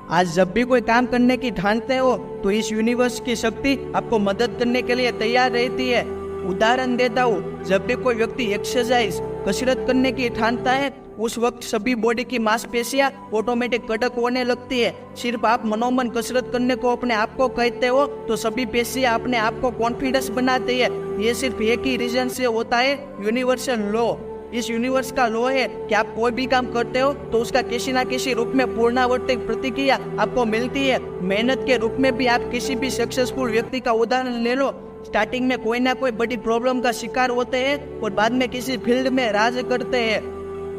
आज जब भी कोई काम करने की ठानते हो तो इस यूनिवर्स की शक्ति आपको मदद करने के लिए तैयार रहती है। उदाहरण देता हूँ, जब भी कोई व्यक्ति एक्सरसाइज कसरत करने की ठानता है उस वक्त सभी बॉडी की मांसपेशियां ऑटोमेटिक कड़क होने लगती है। सिर्फ आप मनोमन कसरत करने को अपने आप को कहते हो तो सभी पेशियां अपने आप को कॉन्फिडेंस बनाती है। ये सिर्फ एक ही रीजन से होता है, यूनिवर्सल लॉ। इस यूनिवर्स का लॉ है कि आप कोई भी काम करते हो तो उसका किसी ना किसी रूप में पूर्णावर्ती प्रतिक्रिया आपको मिलती है। मेहनत के रूप में भी आप किसी भी सक्सेसफुल व्यक्ति का उदाहरण ले लो। स्टार्टिंग में कोई ना कोई बड़ी प्रॉब्लम का शिकार होते हैं और बाद में किसी फील्ड में राज करते हैं।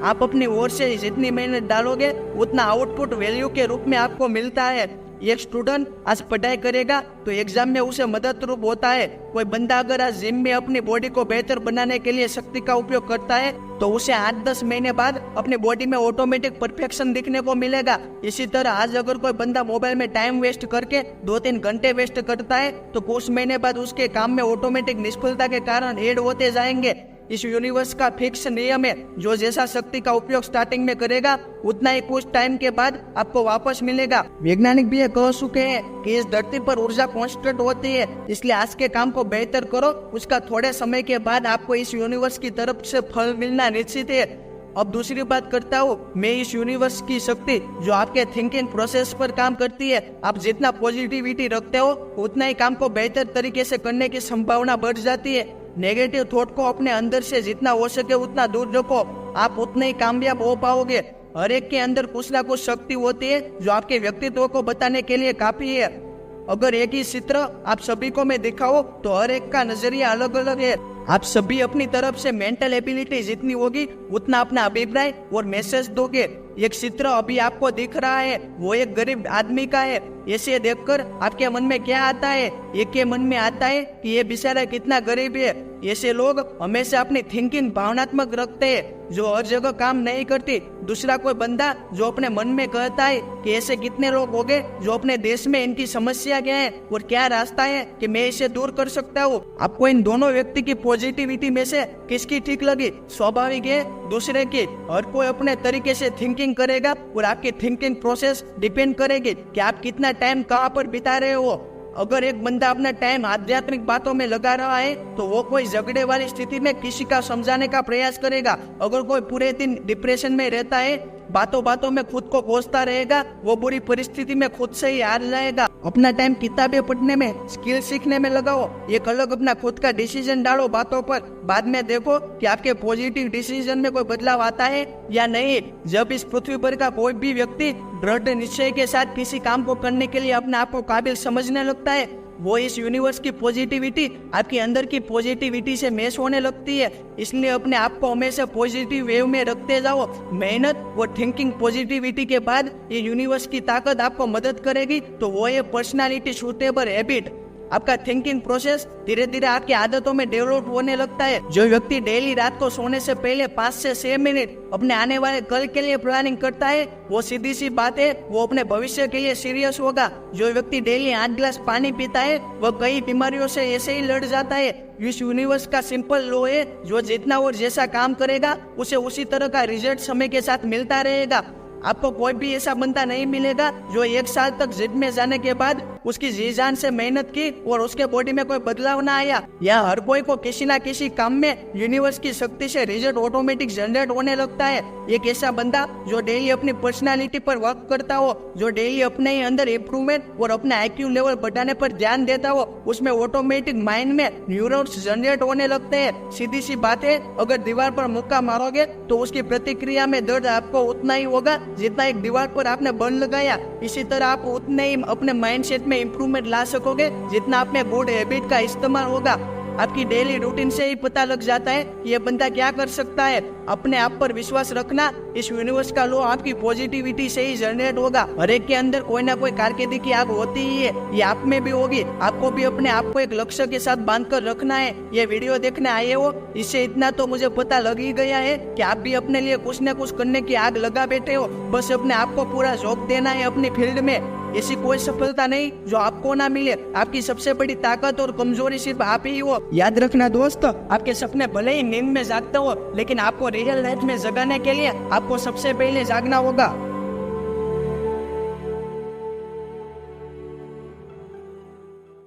आप अपनी ओर से जितनी मेहनत डालोगे उतना आउटपुट वैल्यू के रूप में आपको मिलता है। एक स्टूडेंट आज पढ़ाई करेगा तो एग्जाम में उसे मददरूप होता है। कोई बंदा अगर आज जिम में अपनी बॉडी को बेहतर बनाने के लिए शक्ति का उपयोग करता है तो उसे 8-10 महीने बाद अपनी बॉडी में ऑटोमेटिक परफेक्शन दिखने को मिलेगा। इसी तरह आज अगर कोई बंदा मोबाइल में टाइम वेस्ट करके 2-3 घंटे वेस्ट करता है तो कुछ महीने बाद उसके काम में ऑटोमेटिक निष्फलता के कारण ऐड होते जाएंगे। इस यूनिवर्स का फिक्स नियम है, जो जैसा शक्ति का उपयोग स्टार्टिंग में करेगा उतना ही कुछ टाइम के बाद आपको वापस मिलेगा। वैज्ञानिक भी ये कह चुके हैं कि इस धरती पर ऊर्जा कांस्टेंट होती है, इसलिए आज के काम को बेहतर करो, उसका थोड़े समय के बाद आपको इस यूनिवर्स की तरफ से फल मिलना निश्चित है। अब दूसरी बात करता हूँ मैं इस यूनिवर्स की शक्ति जो आपके थिंकिंग प्रोसेस पर काम करती है। आप जितना पॉजिटिविटी रखते हो उतना ही काम को बेहतर तरीके से करने की संभावना बढ़ जाती है। नेगेटिव थॉट को अपने अंदर से जितना हो सके उतना दूर रखो, आप उतने ही कामयाब हो पाओगे। हर एक के अंदर कुछ ना कुछ शक्ति होती है जो आपके व्यक्तित्व को बताने के लिए काफी है। अगर एक ही चित्र आप सभी को मैं दिखाओ तो हर एक का नजरिया अलग अलग है। आप सभी अपनी तरफ से मेंटल एबिलिटी जितनी होगी उतना अपना अभिप्राय और मैसेज दोगे। एक चित्र अभी आपको दिख रहा है वो एक गरीब आदमी का है, ऐसे देखकर आपके मन में क्या आता है? एक के मन में आता है कि ये बेचारा कितना गरीब है। ऐसे लोग हमेशा अपनी थिंकिंग भावनात्मक रखते हैं जो हर जगह काम नहीं करती। दूसरा कोई बंदा जो अपने मन में कहता है कि ऐसे कितने लोग होंगे जो अपने देश में इनकी समस्या क्या है और क्या रास्ता है कि मैं इसे दूर कर सकता हूँ। आपको इन दोनों व्यक्ति की पॉजिटिविटी में से किसकी ठीक लगी? स्वाभाविक है दूसरे की। हर कोई अपने तरीके से थिंकिंग करेगा और आपकी थिंकिंग प्रोसेस डिपेंड करेगी कि आप कितना टाइम कहाँ पर बिता रहे हो। अगर एक बंदा अपना टाइम आध्यात्मिक बातों में लगा रहा है तो वो कोई झगड़े वाली स्थिति में किसी का समझाने का प्रयास करेगा। अगर कोई पूरे दिन डिप्रेशन में रहता है, बातों बातों में खुद को कोसता रहेगा, वो बुरी परिस्थिति में खुद से ही हार जाएगा। अपना टाइम किताबें पढ़ने में, स्किल सीखने में लगाओ। एक अलग अपना खुद का डिसीजन डालो बातों पर। बाद में देखो कि आपके पॉजिटिव डिसीजन में कोई बदलाव आता है या नहीं। जब इस पृथ्वी पर का कोई भी व्यक्ति दृढ़ निश्चय के साथ किसी काम को करने के लिए अपने आप को काबिल समझने लगता है, वो इस यूनिवर्स की पॉजिटिविटी आपके अंदर की पॉजिटिविटी से मैच होने लगती है। इसलिए अपने आप को हमेशा पॉजिटिव वेव में रखते जाओ। मेहनत और थिंकिंग पॉजिटिविटी के बाद ये यूनिवर्स की ताकत आपको मदद करेगी, तो वो ये पर्सनालिटी सूटेबल हैबिट। आपका थिंकिंग प्रोसेस धीरे धीरे आपकी आदतों में डेवलप होने लगता है। जो व्यक्ति डेली रात को सोने से पहले 5 से 6 मिनट अपने आने वाले कल के लिए प्लानिंग करता है, वो सीधी सी बात है वो अपने भविष्य के लिए सीरियस होगा। जो व्यक्ति डेली 8 गिलास पानी पीता है वह कई बीमारियों से ऐसे ही लड़ जाता है। इस यूनिवर्स का सिंपल लॉ है, जो जितना और जैसा काम करेगा उसे उसी तरह का रिजल्ट समय के साथ मिलता रहेगा। आपको कोई भी ऐसा बंदा नहीं मिलेगा जो 1 साल तक जिम में जाने के बाद उसकी जी जान से मेहनत की और उसके बॉडी में कोई बदलाव ना आया। या हर कोई को किसी ना किसी काम में यूनिवर्स की शक्ति से रिजल्ट ऑटोमेटिक जनरेट होने लगता है। एक ऐसा बंदा जो डेली अपनी पर्सनालिटी पर वर्क करता हो, जो डेली अपने ही अंदर इम्प्रूवमेंट और अपने IQ लेवल बढ़ाने पर ध्यान देता हो, उसमें ऑटोमेटिक माइंड में न्यूरॉन्स जनरेट होने लगते हैं। सीधी सी बात है, अगर दीवार पर मुक्का मारोगे तो उसकी प्रतिक्रिया में दर्द आपको उतना ही होगा जितना एक दीवार पर आपने बल लगाया। इसी तरह आप उतने ही अपने माइंडसेट में इंप्रूवमेंट ला सकोगे जितना आप में गुड हैबिट का इस्तेमाल होगा। आपकी डेली रूटीन से ही पता लग जाता है कि ये बंदा क्या कर सकता है। अपने आप पर विश्वास रखना, इस यूनिवर्स का लॉ आपकी पॉजिटिविटी से ही जनरेट होगा। हर एक के अंदर कोई ना कोई कारकिर्दी की आग होती ही है, ये आप में भी होगी। आपको भी अपने आप को एक लक्ष्य के साथ बांध कर रखना है। ये वीडियो देखने आए हो, इससे इतना तो मुझे पता लग ही गया है कि आप भी अपने लिए कुछ न कुछ करने की आग लगा बैठे हो। बस अपने आप को पूरा झोंक देना है अपनी फील्ड में। ऐसी कोई सफलता नहीं जो आपको ना मिले। आपकी सबसे बड़ी ताकत और कमजोरी सिर्फ आप ही हो। याद रखना दोस्त, आपके सपने भले ही नींद में जागते हो, लेकिन आपको रियल लाइफ में जगाने के लिए आपको सबसे पहले जागना होगा।